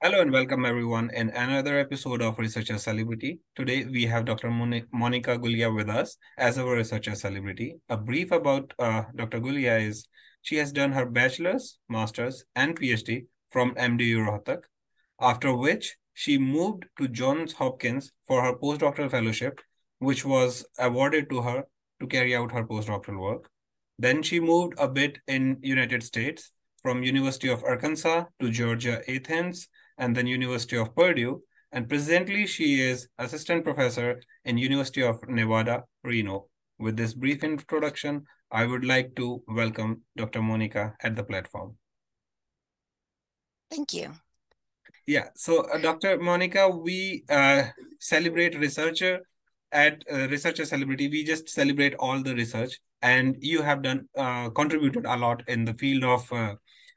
Hello and welcome everyone in another episode of Researcher Celebrity. Today we have Dr. Monika-Gulia with us as our researcher celebrity. A brief about Dr. Gulia is she has done her bachelor's, master's and PhD from MDU Rohtak, after which she moved to Johns Hopkins for her postdoctoral fellowship, which was awarded to her to carry out her postdoctoral work. Then she moved a bit in United States from University of Arkansas to Georgia Athens and then University of Purdue. And presently, she is assistant professor in University of Nevada, Reno. With this brief introduction, I would like to welcome Dr. Monika at the platform. Thank you. Yeah, so Dr. Monika, we celebrate researcher at Researcher Celebrity. We just celebrate all the research, and you have done contributed a lot in the field of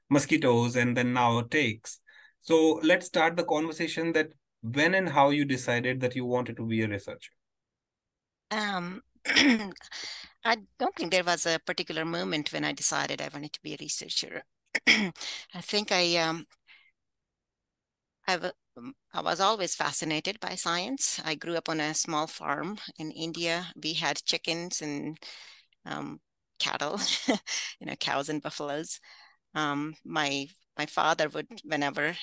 mosquitoes and then now ticks. So let's start the conversation that when and how you decided that you wanted to be a researcher. I don't think there was a particular moment when I decided I wanted to be a researcher. I think I was always fascinated by science. I grew up on a small farm in India. We had chickens and cattle, cows and buffaloes. My father would, whenever,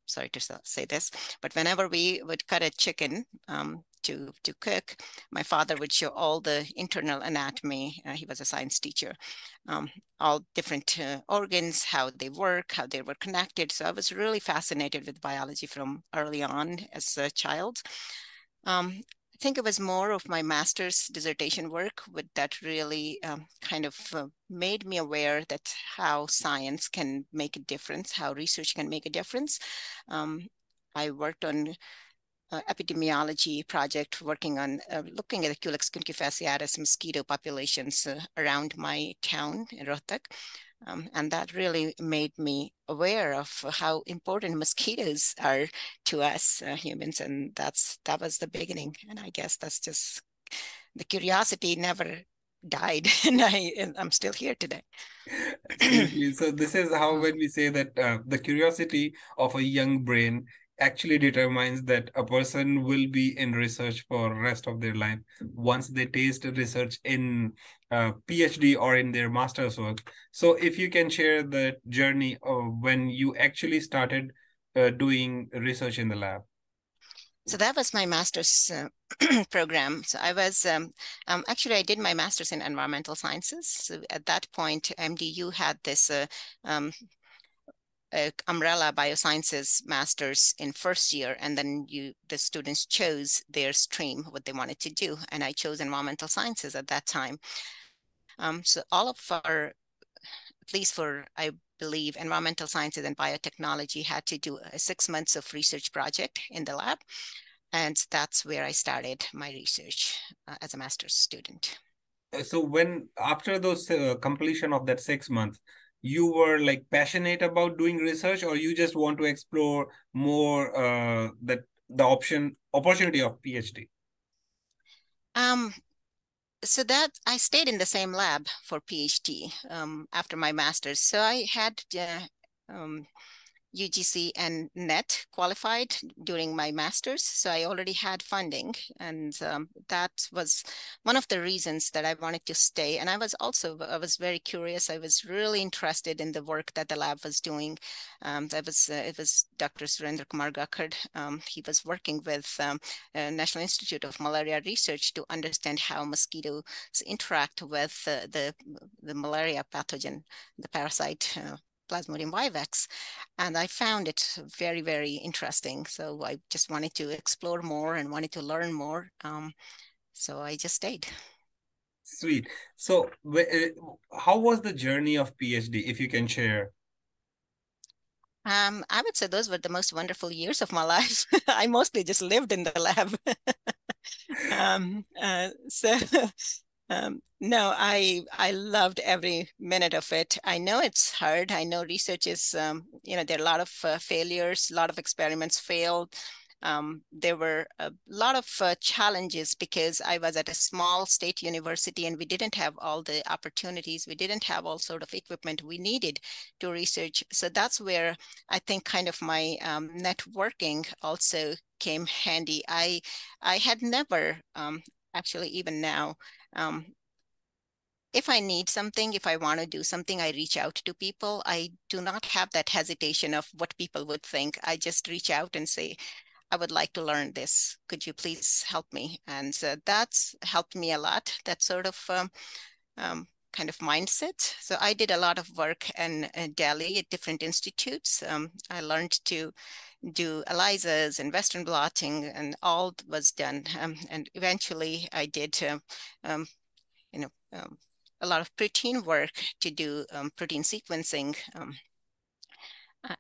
sorry to say this, but whenever we would cut a chicken to cook, my father would show all the internal anatomy. He was a science teacher, all different organs, how they work, how they were connected. So I was really fascinated with biology from early on as a child. I think it was more of my master's dissertation work that really kind of made me aware that how science can make a difference, how research can make a difference. I worked on epidemiology project working on looking at the Culex concufaciatus mosquito populations around my town in Rohtak. And that really made me aware of how important mosquitoes are to us humans. And that was the beginning. And I guess that's just the curiosity never died. And I'm still here today. Absolutely. So this is how when we say that the curiosity of a young brain actually determines that a person will be in research for rest of their life once they taste research in PhD or in their master's work. So if you can share the journey of when you actually started doing research in the lab. So that was my master's program. So I was actually I did my master's in environmental sciences. So at that point, MDU had this umbrella biosciences master's in first year, and then the students chose their stream, what they wanted to do, and I chose environmental sciences at that time. So all of our, at least for I believe environmental sciences and biotechnology, had to do 6 months of research project in the lab. And that's where I started my research as a master's student. So when after those completion of that 6 months, you were like passionate about doing research, or you just want to explore more that the opportunity of PhD? So that I stayed in the same lab for PhD after my master's. So I had UGC and NET qualified during my master's. So I already had funding. And that was one of the reasons that I wanted to stay. And I was very curious. I was really interested in the work that the lab was doing. It was Dr. Surendra Kumar Gakhad. He was working with National Institute of Malaria Research to understand how mosquitoes interact with the malaria pathogen, the parasite Plasmodium vivax. And I found it very, very interesting. So I just wanted to explore more and wanted to learn more. So I just stayed. Sweet. So how was the journey of PhD, if you can share? I would say those were the most wonderful years of my life. I mostly just lived in the lab. So no, I loved every minute of it. I know it's hard. I know research is, there are a lot of failures, a lot of experiments failed. there were a lot of challenges because I was at a small state university and we didn't have all the opportunities. We didn't have all sort of equipment we needed to research. So that's where I think kind of my networking also came handy. I had never, actually even now, if I need something, if I want to do something, I reach out to people. I do not have that hesitation of what people would think. I just reach out and say, I would like to learn this. Could you please help me? And so that's helped me a lot, that sort of kind of mindset. So I did a lot of work in Delhi at different institutes. I learned to do ELISAs and Western blotting, and all was done. And eventually I did, you know, a lot of protein work to do protein sequencing.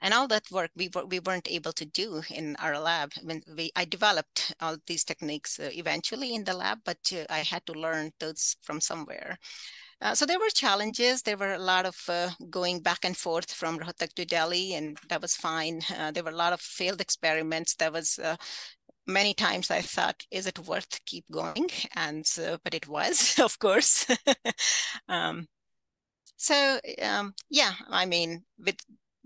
And all that work we weren't able to do in our lab. I mean, I developed all these techniques eventually in the lab, but I had to learn those from somewhere. So there were challenges. There were a lot of going back and forth from Rohtak to Delhi, and that was fine. There were a lot of failed experiments. That was many times I thought, is it worth keep going? And but it was, of course. So yeah, I mean,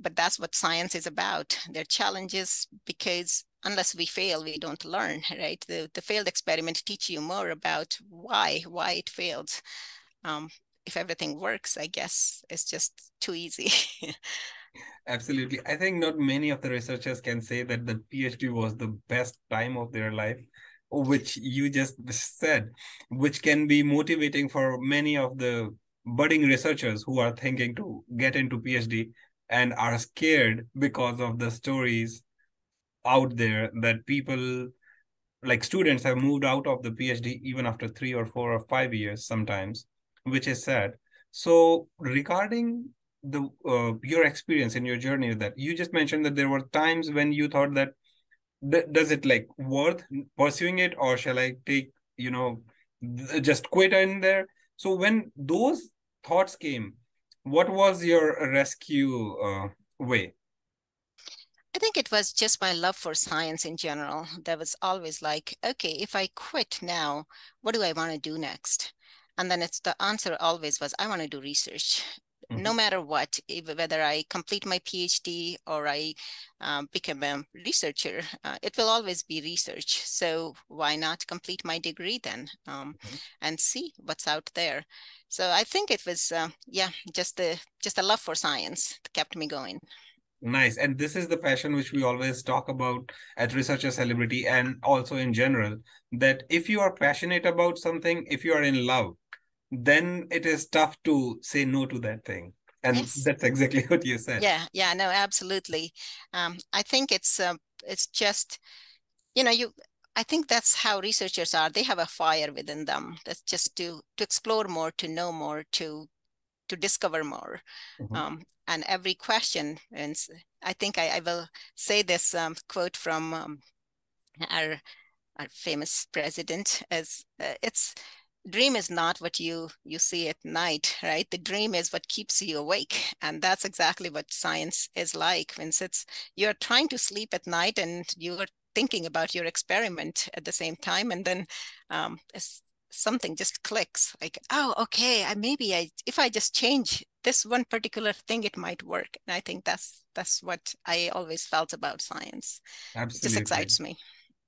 but that's what science is about. There are challenges because unless we fail, we don't learn, right? The failed experiment teach you more about why it failed. Um, if everything works, I guess it's just too easy. Absolutely. I think not many of the researchers can say that the PhD was the best time of their life, which you just said, which can be motivating for many of the budding researchers who are thinking to get into PhD and are scared because of the stories out there that people like students have moved out of the PhD even after 3 or 4 or 5 years sometimes, which is sad. So regarding the your experience in your journey, that you just mentioned that there were times when you thought that does it like worth pursuing it, or shall I take, just quit in there? So when those thoughts came, what was your rescue way? I think it was just my love for science in general. That was always like, okay, if I quit now, what do I want to do next? And then it's the answer always was, I want to do research. No Mhm. matter what, whether I complete my PhD or I become a researcher, it will always be research. So why not complete my degree then and see what's out there? So I think it was, yeah, just a love for science that kept me going. Nice. And this is the passion which we always talk about at Researcher Celebrity and also in general, that if you are passionate about something, if you are in love, then it is tough to say no to that thing. And Yes. that's exactly what you said. Yeah, no, absolutely. I think it's just, you I think that's how researchers are. They have a fire within them. That's just to explore more, to know more, to discover more. Mhm. And every question, and I think I will say this quote from our our famous president as it's dream is not what you see at night, right? The dream is what keeps you awake, and that's exactly what science is like. When it's you're trying to sleep at night and you're thinking about your experiment at the same time, and then something just clicks like, oh, okay, maybe if I just change this one particular thing, it might work. And I think that's what I always felt about science. It just Absolutely. excites me.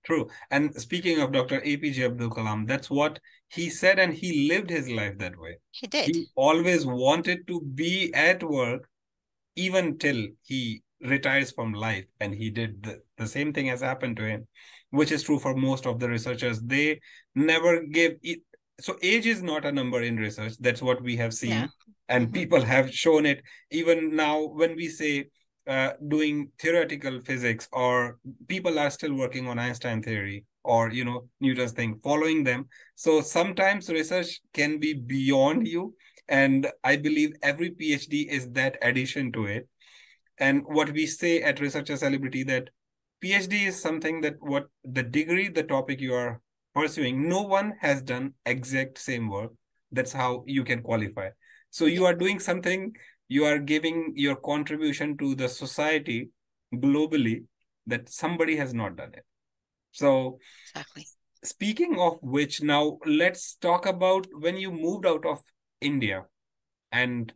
True. And speaking of Dr. APJ Abdul Kalam, that's what he said, and he lived his life that way. He did. He always wanted to be at work even till he retires from life. And he did the same thing has happened to him, which is true for most of the researchers. They never give it. So age is not a number in research. That's what we have Yeah. seen. And Mm-hmm. people have shown it. Even now, when we say doing theoretical physics, or people are still working on Einstein theory or, Newton's thing, following them. So sometimes research can be beyond you. And I believe every PhD is that addition to it. And what we say at Researcher Celebrity, that PhD is something that what the degree, the topic you are pursuing, no one has done exact same work. That's how you can qualify. So you Yeah. are doing something, you are giving your contribution to the society globally that somebody has not done it. So Exactly. speaking of which, now let's talk about when you moved out of India, and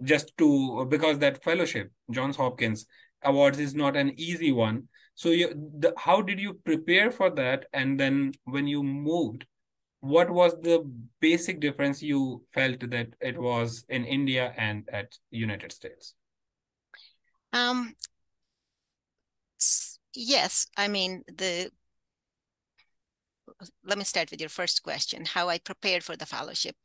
just to, because that fellowship, Johns Hopkins Awards, is not an easy one. So how did you prepare for that? And then when you moved, what was the basic difference you felt that it was in India and at United States? Um, yes, I mean, let me start with your first question, how I prepared for the fellowship.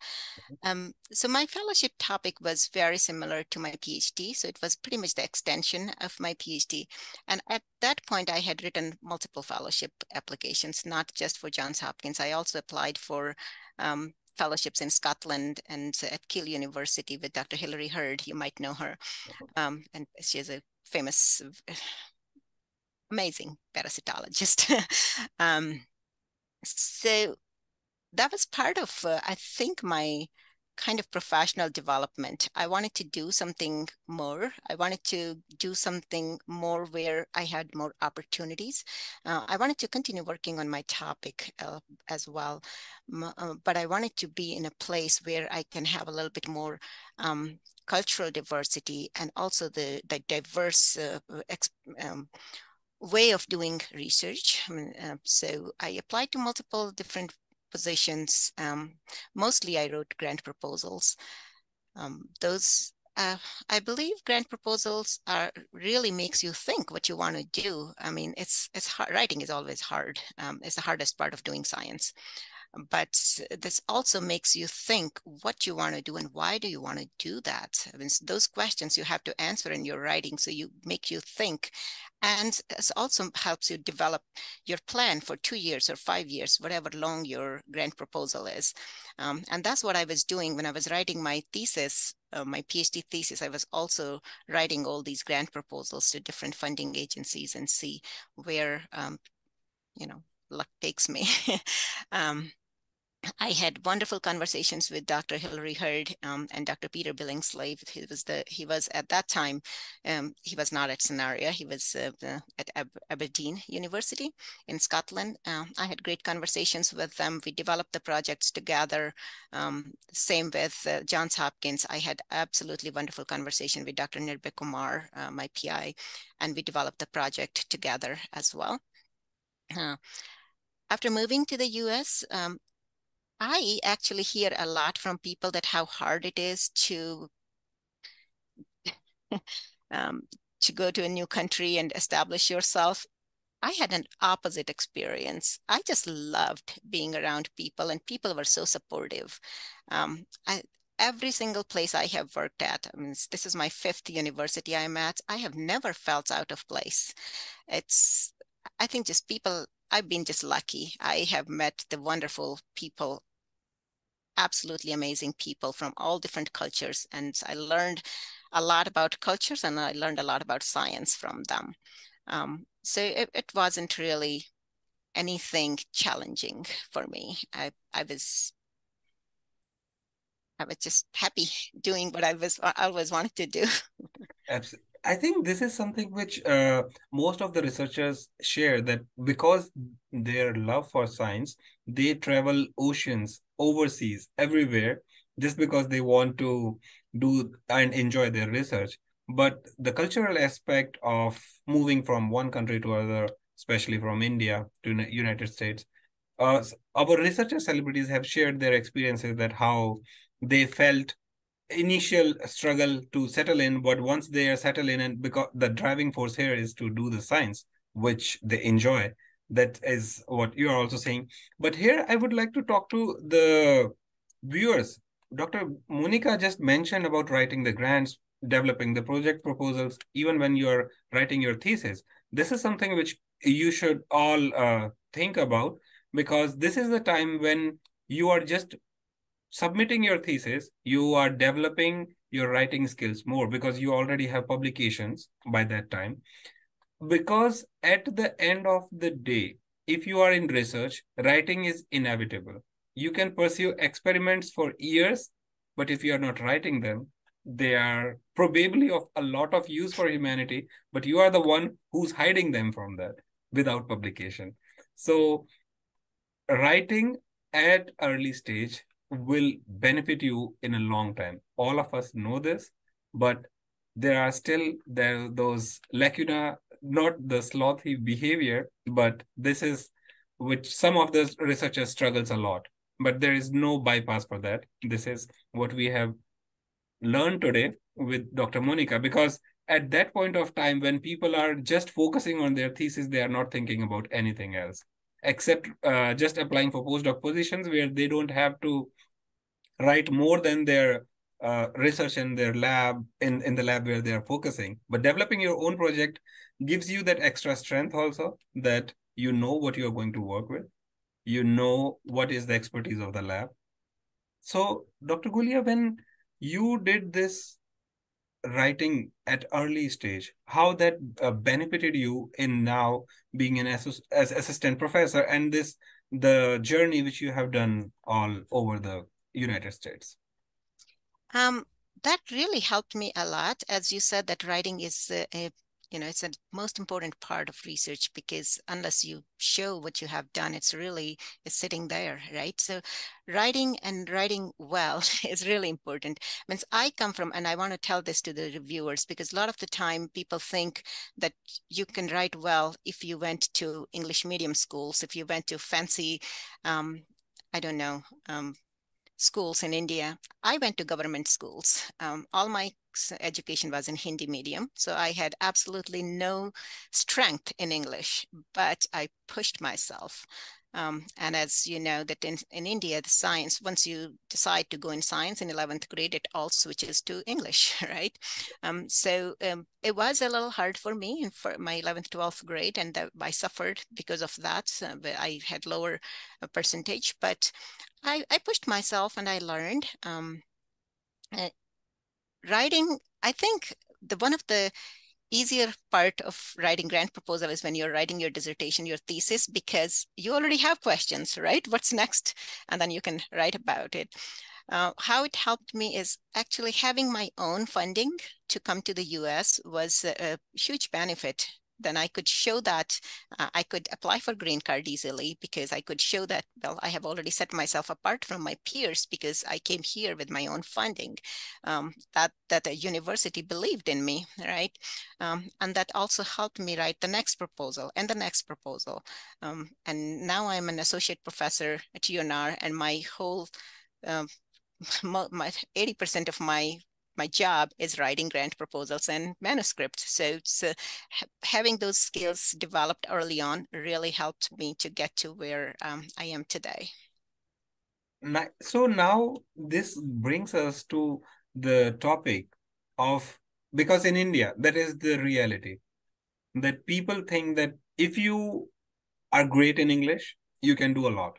So my fellowship topic was very similar to my PhD. So it was pretty much the extension of my PhD. And at that point, I had written multiple fellowship applications, not just for Johns Hopkins. I also applied for fellowships in Scotland and at Keele University with Dr. Hilary Hurd. You might know her. And she is a famous, amazing parasitologist. um, so that was part of, I think, my kind of professional development. I wanted to do something more. I wanted to do something more where I had more opportunities. I wanted to continue working on my topic as well, but I wanted to be in a place where I can have a little bit more cultural diversity and also the diverse way of doing research. So I applied to multiple different positions. Mostly I wrote grant proposals. Those I believe grant proposals are really makes you think what you want to do. I mean, it's hard. Writing is always hard. It's the hardest part of doing science. But this also makes you think what you want to do and why do you want to do that? I mean, those questions you have to answer in your writing, so you make you think. And it also helps you develop your plan for 2 years or 5 years, whatever long your grant proposal is. And that's what I was doing when I was writing my thesis, my PhD thesis. I was also writing all these grant proposals to different funding agencies and see where, luck takes me. um, I had wonderful conversations with Dr. Hilary Hurd and Dr. Peter Billingsley. He was at that time, he was not at Scenaria. He was at Aberdeen University in Scotland. I had great conversations with them. We developed the projects together. Same with Johns Hopkins. I had absolutely wonderful conversation with Dr. Nirbhay Kumar, my PI, and we developed the project together as well. After moving to the US, I actually hear a lot from people that how hard it is um, to go to a new country and establish yourself. I had an opposite experience. I just loved being around people, and people were so supportive. Every single place I have worked at, I mean, this is my fifth university I'm at, I have never felt out of place. It's, I think just people, I've been just lucky. I have met the wonderful people, absolutely amazing people from all different cultures. And I learned a lot about cultures and I learned a lot about science from them. So it wasn't really anything challenging for me. I was just happy doing what I always wanted to do. Absolutely. I think this is something which most of the researchers share, that because their love for science, they travel oceans, overseas, everywhere, just because they want to do and enjoy their research. But the cultural aspect of moving from one country to another, especially from India to United States, our researcher celebrities have shared their experiences, that how they felt initial struggle to settle in, but once they are settled in, and because the driving force here is to do the science which they enjoy, that is what you are also saying. But here I would like to talk to the viewers. Dr. Monika just mentioned about writing the grants, developing the project proposals, even when you are writing your thesis. This is something which you should all think about, because this is the time when you are just submitting your thesis, you are developing your writing skills more, because you already have publications by that time. Because at the end of the day, if you are in research, writing is inevitable. You can pursue experiments for years, but if you are not writing them, they are probably of a lot of use for humanity, but you are the one who's hiding them from that without publication. So writing at early stage will benefit you in a long time. All of us know this, but there those lacuna, not the slothy behavior, but this is which some of the researchers struggles a lot. But there is no bypass for that. This is what we have learned today with Dr. Monica, because at that point of time when people are just focusing on their thesis, they are not thinking about anything else except just applying for postdoc positions where they don't have to write more than their research in their lab, in the lab where they are focusing. But developing your own project gives you that extra strength also, that you know what you're going to work with, you know what is the expertise of the lab. So Dr. Gulia, when you did this writing at early stage, how that benefited you in now being an as assistant professor, and this the journey which you have done all over the United States? Um, that really helped me a lot. As you said, that writing is it's a most important part of research, because unless you show what you have done, it's sitting there, right? So writing, and writing well, is really important. Means I come from, and I want to tell this to the reviewers, because a lot of the time people think that you can write well if you went to English medium schools, if you went to fancy, I don't know, schools in India. I went to government schools. All my education was in Hindi medium, so I had absolutely no strength in English, but I pushed myself. And as you know, that in India, the science, once you decide to go in science in 11th grade, it all switches to English, right? So it was a little hard for me for my 11th, 12th grade, and I suffered because of that. I had lower percentage, but I pushed myself and I learned. Uh, Writing, I think one of the easier part of writing grant proposal is when you're writing your dissertation, your thesis, because you already have questions, right? What's next? And then you can write about it. How it helped me is actually having my own funding to come to the US was a huge benefit. Then I could show that I could apply for green card easily, because I could show that, well, I have already set myself apart from my peers because I came here with my own funding, that a university believed in me, right? And that also helped me write the next proposal and the next proposal. And now I'm an associate professor at UNR, and my whole um, my 80% of my job is writing grant proposals and manuscripts. So having those skills developed early on really helped me to get to where I am today. So now this brings us to the topic of, because in India, that is the reality, that people think that if you are great in English, you can do a lot.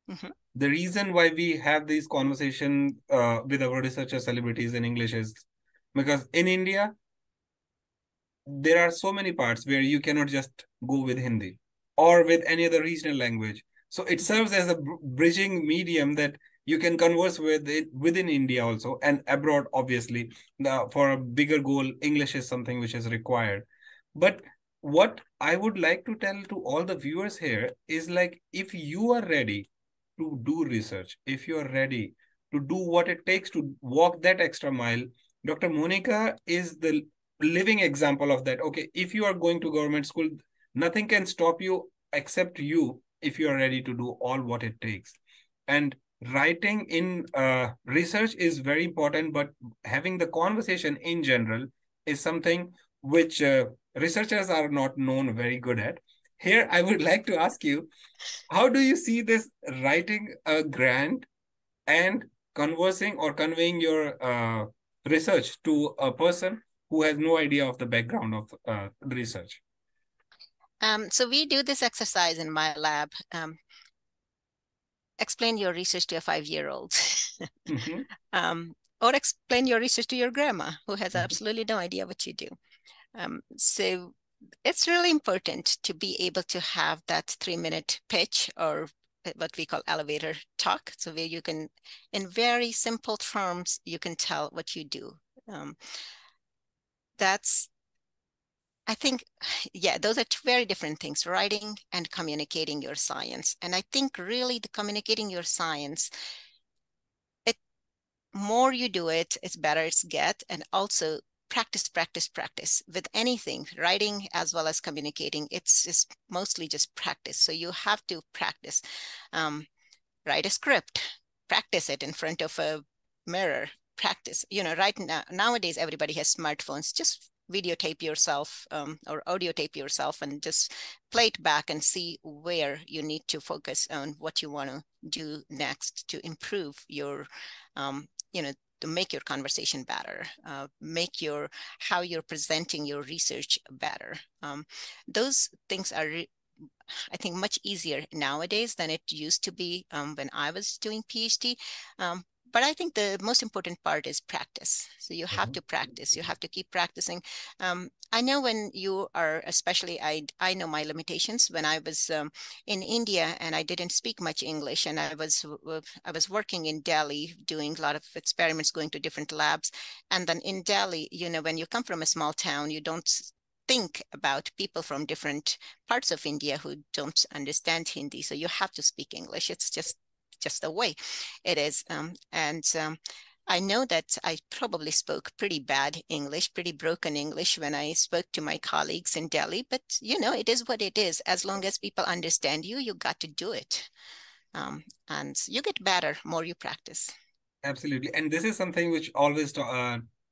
Mm-hmm. The reason why we have these conversations with our researcher celebrities in English is because in India, there are so many parts where you cannot just go with Hindi or with any other regional language. So it Mm-hmm. serves as a bridging medium that you can converse with it within India also and abroad, obviously. For a bigger goal, English is something which is required. But what I would like to tell to all the viewers here is, like, if you are ready to do research, if you are ready to do what it takes to walk that extra mile, Dr. Monica is the living example of that. Okay, if you are going to government school, nothing can stop you except you, if you are ready to do all what it takes. And writing in research is very important, but having the conversation in general is something which researchers are not known very good at. Here I would like to ask you, how do you see this writing a grant and conversing or conveying your research to a person who has no idea of the background of the research? So we do this exercise in my lab. Explain your research to a 5-year-old. Mhm. Or explain your research to your grandma, who has absolutely no idea what you do. So it's really important to be able to have that 3-minute pitch, or what we call elevator talk. So where you can, in very simple terms, you can tell what you do. That's I think, yeah, those are two very different things, writing and communicating your science. And I think really the communicating your science, it more you do it, it's better it's get. And also practice, practice, practice with anything, writing as well as communicating. It's mostly just practice. So you have to practice. Write a script, practice it in front of a mirror, practice. Right now, nowadays, everybody has smartphones. Just videotape yourself or audio tape yourself and just play it back and see where you need to focus on what you want to do next to improve your, to make your conversation better, make how you're presenting your research better. Those things are I think much easier nowadays than it used to be when I was doing PhD. But I think the most important part is practice. So you have to practice. You have to keep practicing. I know when you are, especially I know my limitations. When I was in India and I didn't speak much English, and I was working in Delhi doing a lot of experiments, going to different labs, and then in Delhi, when you come from a small town, you don't think about people from different parts of India who don't understand Hindi. So you have to speak English. It's just the way it is. I know that I probably spoke pretty bad English, pretty broken English when I spoke to my colleagues in Delhi, but it is what it is. As long as people understand you, you got to do it. And you get better more you practice. Absolutely. And this is something which always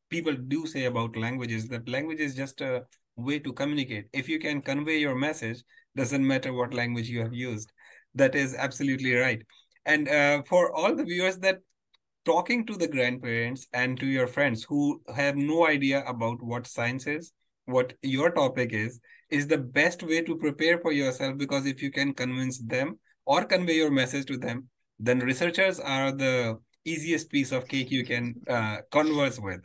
people do say about languages, that language is just a way to communicate. If you can convey your message, doesn't matter what language you have used. That is absolutely right. And for all the viewers, that talking to the grandparents and to your friends who have no idea about what science is, what your topic is the best way to prepare for yourself, because if you can convince them or convey your message to them, then researchers are the easiest piece of cake you can converse with.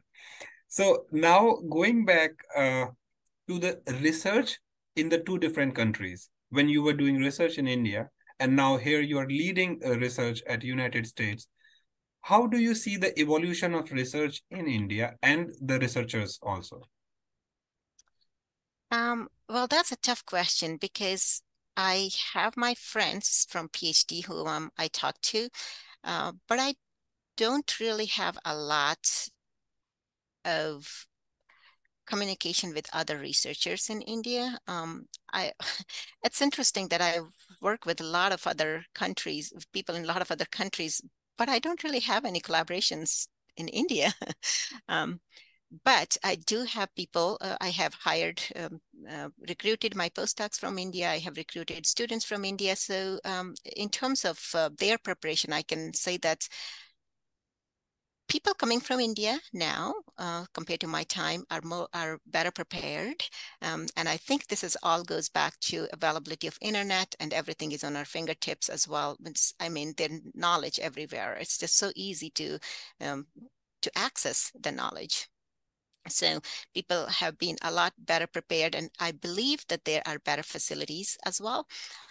So now going back to the research in the two different countries, when you were doing research in India and now here you are leading research at United States, how do you see the evolution of research in India and the researchers also? Well, that's a tough question because I have my friends from PhD who I talk to, but I don't really have a lot of communication with other researchers in India. It's interesting that I work with a lot of other countries, people in a lot of other countries, but I don't really have any collaborations in India. Um, but I do have people, I have hired, recruited my postdocs from India. I have recruited students from India. So in terms of their preparation, I can say that people coming from India now, compared to my time, are better prepared, and I think this is all goes back to availability of internet, and everything is on our fingertips as well. I mean, there's knowledge everywhere. It's just so easy to access the knowledge. So people have been a lot better prepared, and I believe that there are better facilities as well.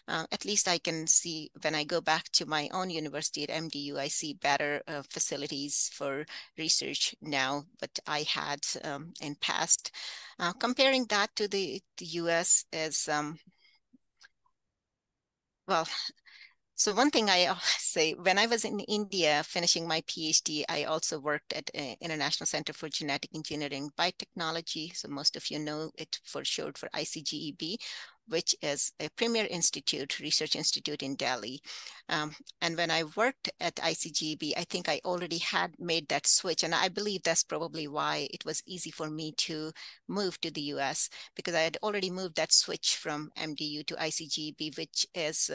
At least I can see when I go back to my own university at MDU, I see better facilities for research now, but I had in past. Comparing that to the US is, well, so one thing I always say, when I was in India finishing my PhD, I also worked at International Center for Genetic Engineering Biotechnology. So most of you know it for short for ICGEB, which is a premier institute, research institute in Delhi. And when I worked at ICGEB, I think I already had made that switch. And I believe that's probably why it was easy for me to move to the US, because I had already moved that switch from MDU to ICGEB, which is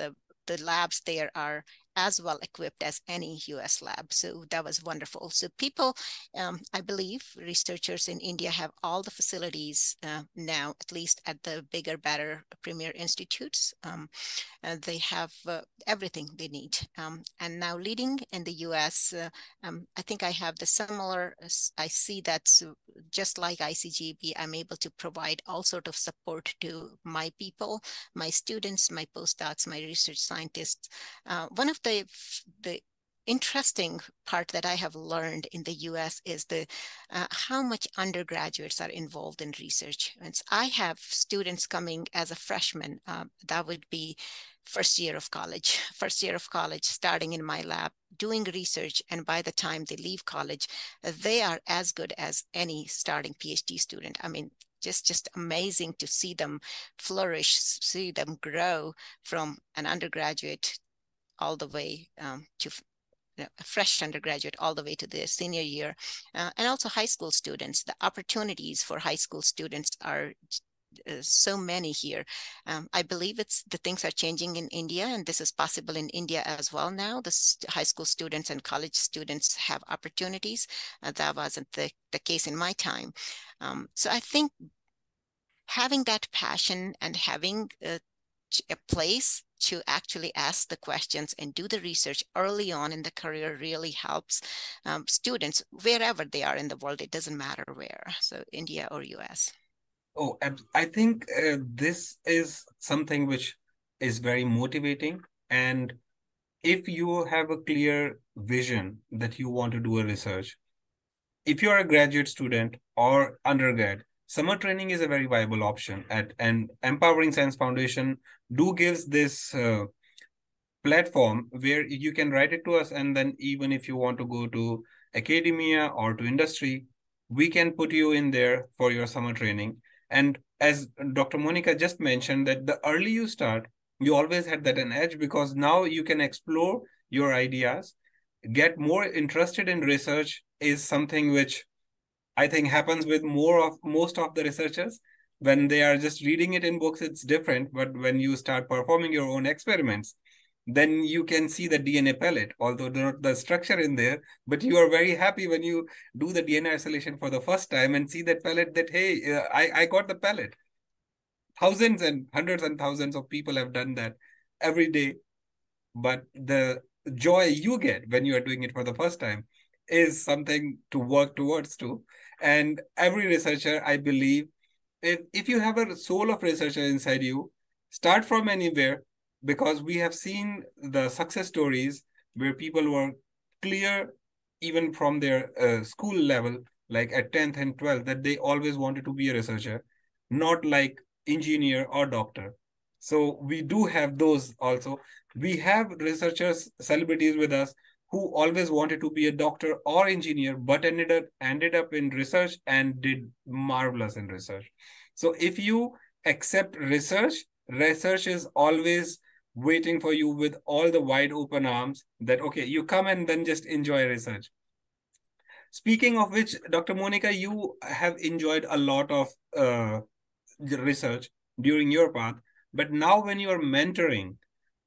the labs there are as well equipped as any US lab. So that was wonderful. So people, I believe researchers in India have all the facilities now, at least at the bigger, better premier institutes. They have everything they need. And now leading in the US, I think I have the similar, I see that just like ICGB, I'm able to provide all sort of support to my people, my students, my postdocs, my research scientists. One of the interesting part that I have learned in the US is how much undergraduates are involved in research. And I have students coming as a freshman, that would be first year of college, starting in my lab, doing research. And by the time they leave college, they are as good as any starting PhD student. I mean, just amazing to see them flourish, see them grow from an undergraduate all the way to a fresh undergraduate all the way to the senior year. And also high school students. The opportunities for high school students are so many here. I believe the things are changing in India, and this is possible in India as well now. The high school students and college students have opportunities. That wasn't the case in my time. So I think having that passion and having a place to actually ask the questions and do the research early on in the career really helps students wherever they are in the world. It doesn't matter where, so India or US. Oh, I think this is something which is very motivating. And if you have a clear vision that you want to do a research, if you're a graduate student or undergrad, summer training is a very viable option. And Empowering Science Foundation do gives this platform where you can write it to us, and then even if you want to go to academia or to industry, we can put you in there for your summer training. And as Dr. Monica just mentioned, that the early you start, you always had that an edge, because now you can explore your ideas, get more interested in research is something which I think happens with most of the researchers. When they are just reading it in books, it's different. But when you start performing your own experiments, then you can see the DNA pellet, although not the structure in there. But you are very happy when you do the DNA isolation for the first time and see that pellet, that, hey, I got the pellet. Thousands and hundreds and thousands of people have done that every day. But the joy you get when you are doing it for the first time is something to work towards too. And every researcher, I believe, if you have a soul of researcher inside you, start from anywhere, because we have seen the success stories where people were clear even from their school level, like at 10th and 12th, that they always wanted to be a researcher, not like engineer or doctor. So we do have those also. We have researchers, celebrities with us who always wanted to be a doctor or engineer, but ended up in research and did marvelous in research. So if you accept research, research is always waiting for you with all the wide open arms, that, okay, you come and then just enjoy research. Speaking of which, Dr. Monica, you have enjoyed a lot of research during your path, but now when you are mentoring,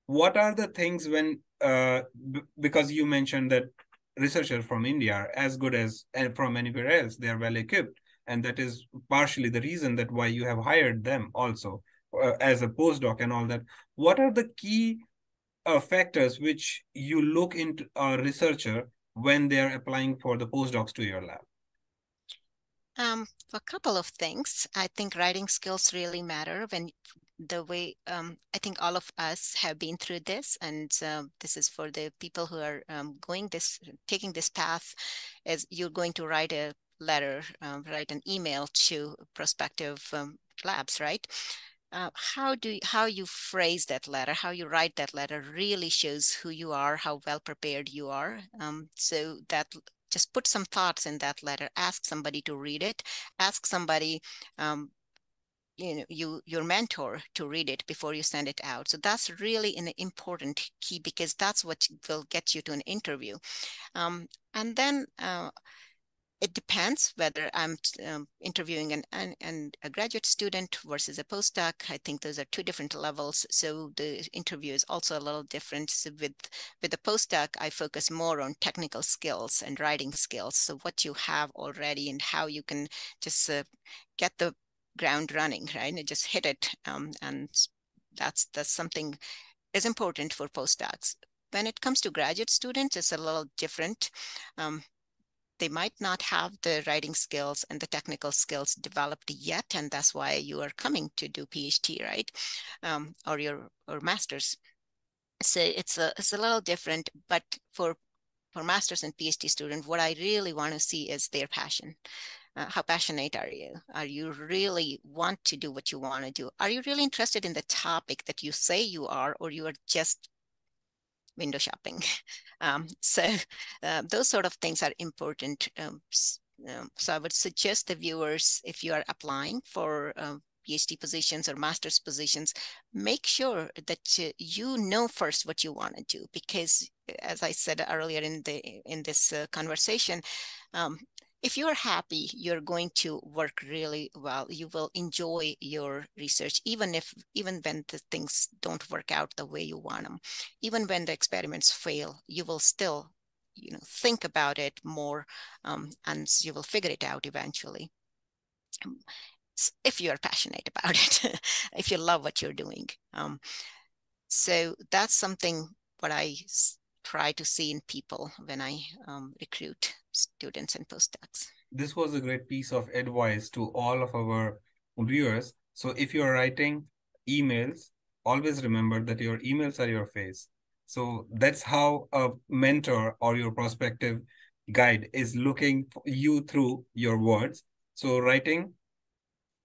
what are the things when because you mentioned that researchers from India are as good as from anywhere else, they are well equipped, and that is partially the reason that why you have hired them also as a postdoc and all that. What are the key factors which you look into a researcher when they are applying for the postdocs to your lab? A couple of things. I think writing skills really matter when the way I think all of us have been through this, and this is for the people who are taking this path, as you're going to write a letter, write an email to prospective labs, right? How you phrase that letter, how you write that letter really shows who you are, how well prepared you are. So that just put some thoughts in that letter, ask somebody to read it, ask somebody, your mentor to read it before you send it out. So that's really an important key, because that's what will get you to an interview. And then it depends whether I'm interviewing a graduate student versus a postdoc. I think those are two different levels. So the interview is also a little different. So with a postdoc, I focus more on technical skills and writing skills. So what you have already and how you can just get the ground running, right? And just hit it. And that's something is important for postdocs. When it comes to graduate students, it's a little different. They might not have the writing skills and the technical skills developed yet, and that's why you are coming to do PhD, right? Or master's. So it's a little different, but for for master's and PhD student, what I really want to see is their passion. How passionate are you? Are you really want to do what you want to do? Are you really interested in the topic that you say you are, or you are just window shopping? So those sort of things are important. So I would suggest the viewers, if you are applying for PhD positions or master's positions, make sure that you know first what you want to do, because as I said earlier in this conversation, if you're happy, you're going to work really well. You will enjoy your research, even when the things don't work out the way you want them, even when the experiments fail, you will still, think about it more, and you will figure it out eventually. If you're passionate about it, if you love what you're doing. So that's something what I try to see in people when I recruit students and postdocs. This was a great piece of advice to all of our viewers. So if you're writing emails, always remember that your emails are your face. So that's how a mentor or your prospective guide is looking you through your words. So writing,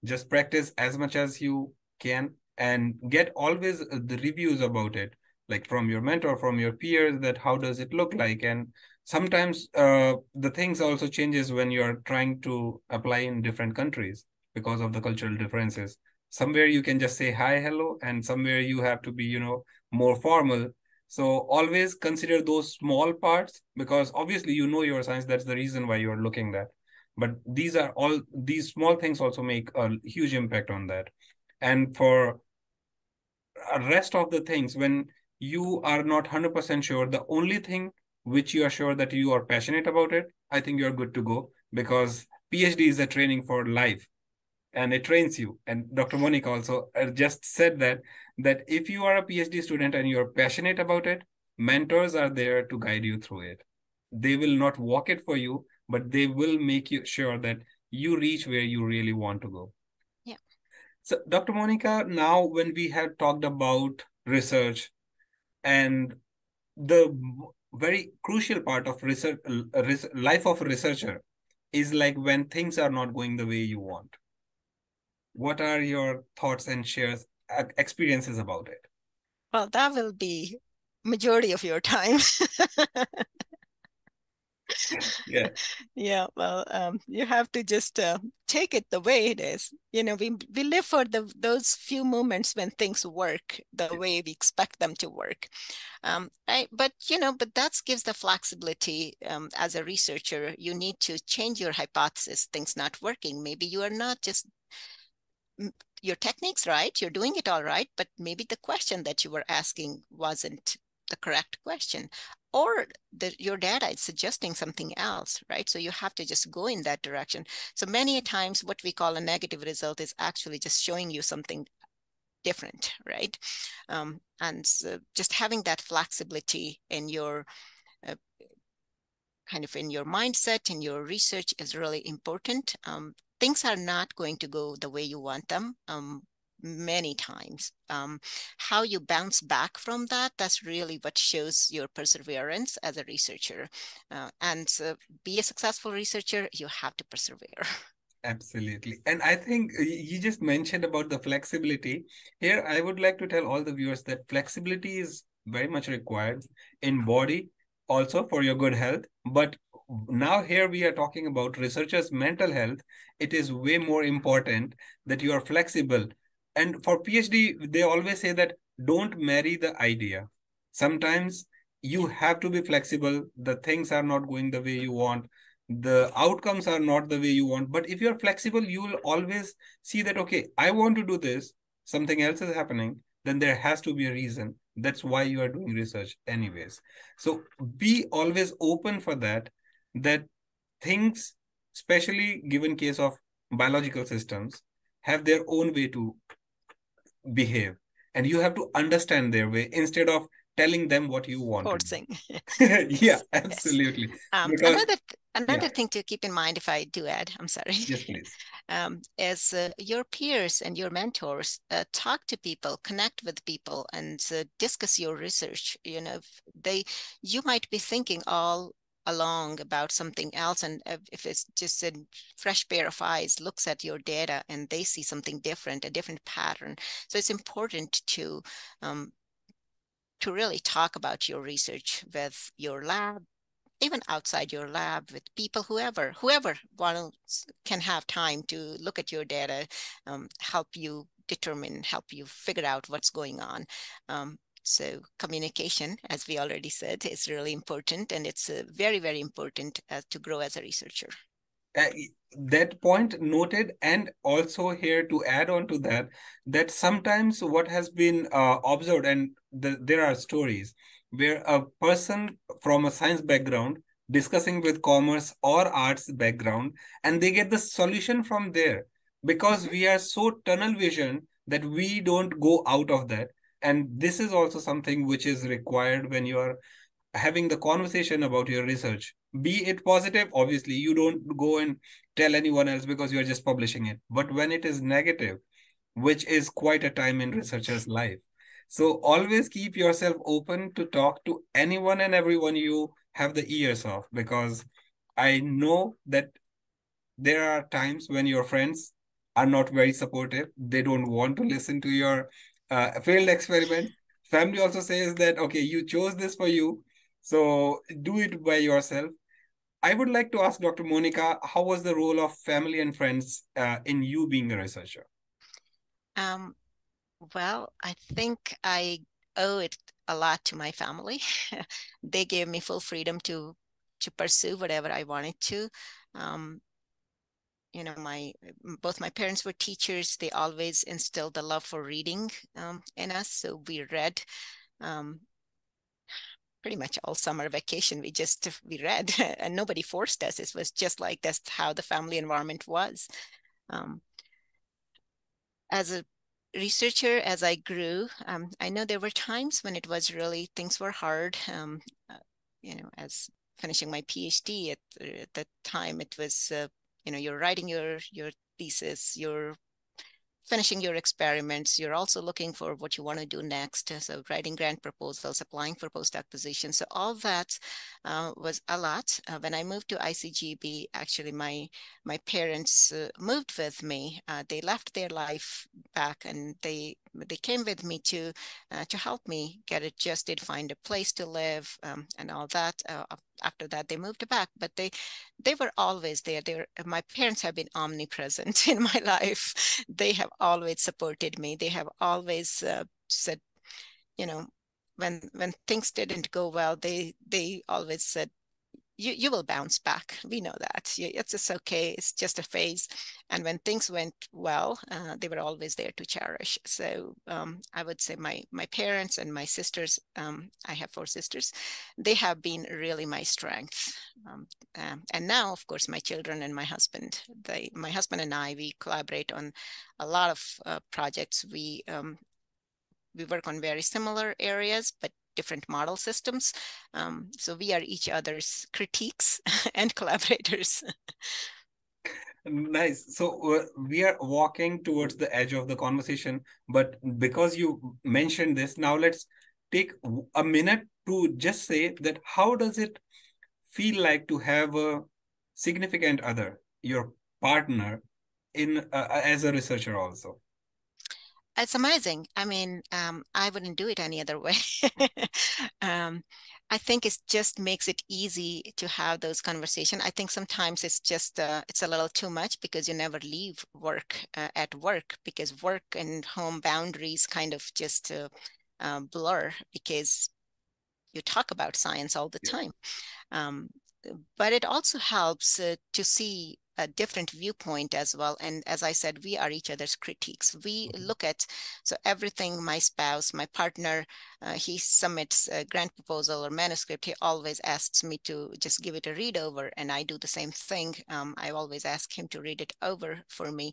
just practice as much as you can and get always the reviews about it, like from your mentor, from your peers, that how does it look like. And sometimes the things also changes when you're trying to apply in different countries because of the cultural differences. Somewhere you can just say hi, hello, and somewhere you have to be, more formal. So always consider those small parts, because obviously your science, that's the reason why you're looking that. But these small things also make a huge impact on that. And for rest of the things, when you are not 100% sure, the only thing which you are sure that you are passionate about it, I think you're good to go, because PhD is a training for life and it trains you. And Dr. Monica also just said that if you are a PhD student and you're passionate about it, mentors are there to guide you through it. They will not walk it for you, but they will make you sure that you reach where you really want to go. Yeah. So, Dr. Monica, now when we have talked about research, and the very crucial part of research, life of a researcher is like when things are not going the way you want. What are your thoughts and shares experiences about it? Well, that will be majority of your time. Yeah. Yeah, well, you have to just take it the way it is. We live for those few moments when things work the way we expect them to work. Right? But that gives the flexibility. As a researcher, you need to change your hypothesis. Things not working. Maybe you are not just your techniques right. You're doing it all right, but maybe the question that you were asking wasn't the correct question, or your data is suggesting something else, right? So you have to just go in that direction. So many times what we call a negative result is actually just showing you something different, right? And so just having that flexibility in your kind of in your mindset, in your research is really important. Things are not going to go the way you want them. Many times. How you bounce back from that, that's really what shows your perseverance as a researcher. And be a successful researcher, you have to persevere. Absolutely. And I think you just mentioned about the flexibility. Here, I would like to tell all the viewers that flexibility is very much required in body, also for your good health. But now here we are talking about researchers' mental health. It is way more important that you are flexible. And for PhD, they always say that don't marry the idea. Sometimes you have to be flexible. The things are not going the way you want, the outcomes are not the way you want. But if you're flexible, you will always see that, okay, I want to do this, something else is happening, then there has to be a reason. That's why you are doing research anyways. So be always open for that things, especially given case of biological systems, have their own way to behave. And you have to understand their way instead of telling them what you want to Forcing. do. Yeah, Yes. absolutely. Yes. Because, Another yeah, thing to keep in mind, if I do add, I'm sorry, yes, please. is your peers and your mentors, talk to people, connect with people, and discuss your research. You might be thinking all along about something else, and if it's just a fresh pair of eyes looks at your data and they see something different, a different pattern. So it's important to really talk about your research with your lab, even outside your lab, with people, whoever wants, can have time to look at your data, help you determine, help you figure out what's going on. So communication, as we already said, is really important, and it's very, very important to grow as a researcher. Uh, that point noted, and also here to add on to that, that sometimes what has been observed, and there are stories where a person from a science background discussing with commerce or arts background, and they get the solution from there, because we are so tunnel vision that we don't go out of that. And this is also something which is required when you are having the conversation about your research. Be it positive, obviously you don't go and tell anyone else because you're just publishing it. But when it is negative, which is quite a time in researcher's life, so always keep yourself open to talk to anyone and everyone you have the ears of, because I know that there are times when your friends are not very supportive. They don't want to listen to your failed experiment. Family also says that, okay, you chose this for you, so do it by yourself. I would like to ask Dr. Monica, how was the role of family and friends in you being a researcher? Um, well, I think I owe it a lot to my family. They gave me full freedom to pursue whatever I wanted to. Um, you know, both my parents were teachers. They always instilled the love for reading in us. So we read um, pretty much all summer vacation. We read, and nobody forced us. It was just like that's how the family environment was. Um, as a researcher, as I grew, I know there were times when it was really, things were hard. As finishing my PhD at that time, it was, you're writing your thesis, you're finishing your experiments. You're also looking for what you want to do next. So writing grant proposals, applying for postdoc positions. So all that was a lot. When I moved to ICGB, actually my parents moved with me. They left their life back, and they came with me to help me get adjusted, find a place to live, and all that. After that, they moved back, but they were always there. My parents have been omnipresent in my life. They have always supported me. They have always said, you know, when things didn't go well, they always said, you will bounce back. We know that. It's just okay. It's just a phase. And when things went well, they were always there to cherish. So I would say my parents and my sisters, I have 4 sisters, they have been really my strength. And now, of course, my children and my husband and I, we collaborate on a lot of projects. We work on very similar areas, but different model systems. So we are each other's critiques and collaborators. Nice. So we are walking towards the edge of the conversation, but because you mentioned this, now let's take a minute to just say that how does it feel like to have a significant other, your partner, in as a researcher also? It's amazing. I mean, I wouldn't do it any other way. um, I think it just makes it easy to have those conversations. I think sometimes it's a little too much because you never leave work at work, because work and home boundaries kind of just blur because you talk about science all the Yeah. time. Um, but it also helps to see a different viewpoint as well. And as I said, we are each other's critiques. We Mhm. look at, so everything my spouse, my partner, he submits a grant proposal or manuscript, he always asks me to just give it a read over, and I do the same thing. I always ask him to read it over for me.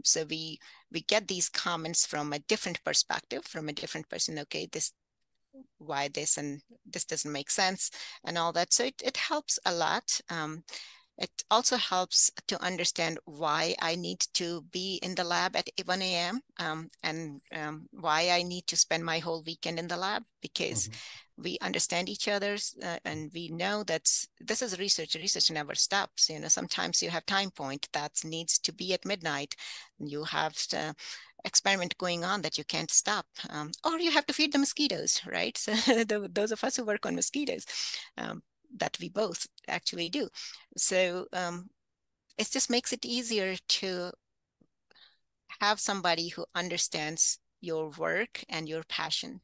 So we get these comments from a different perspective, from a different person. Okay, why this and this doesn't make sense and all that. So it helps a lot. It also helps to understand why I need to be in the lab at 1 a.m. And why I need to spend my whole weekend in the lab, because we understand each other's and we know that this is research. Research never stops. Sometimes you have time point that needs to be at midnight. You have experiment going on that you can't stop, or you have to feed the mosquitoes, right? So those of us who work on mosquitoes, that we both actually do. So it just makes it easier to have somebody who understands your work and your passion.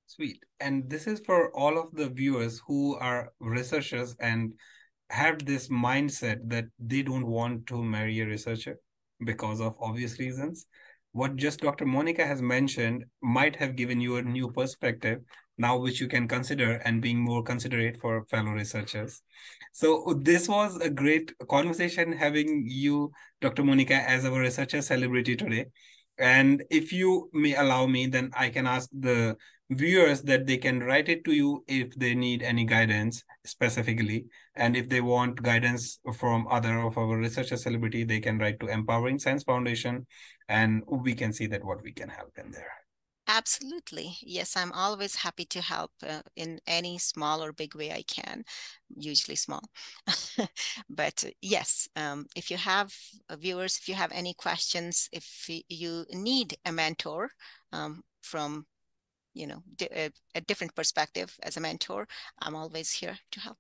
Sweet. And this is for all of the viewers who are researchers and have this mindset that they don't want to marry a researcher because of obvious reasons. What just Dr. Monica has mentioned might have given you a new perspective now, which you can consider and being more considerate for fellow researchers. So this was a great conversation having you, Dr. Monica, as our researcher celebrity today. And if you may allow me, then I can ask the viewers that they can write it to you if they need any guidance specifically. And if they want guidance from other of our researcher celebrity, they can write to Empowering Science Foundation, and we can see that what we can help in there. Absolutely. Yes, I'm always happy to help in any small or big way I can, usually small. But yes, if you have viewers, if you have any questions, if you need a mentor from, a different perspective as a mentor, I'm always here to help.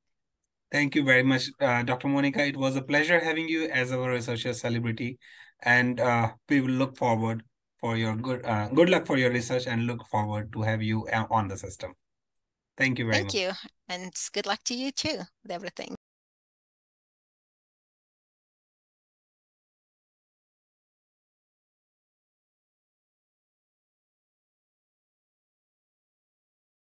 Thank you very much, Dr. Monica. It was a pleasure having you as our researcher celebrity, and we will look forward for your good luck for your research, and look forward to have you on the system. Thank you very Thank much. you, and good luck to you too with everything.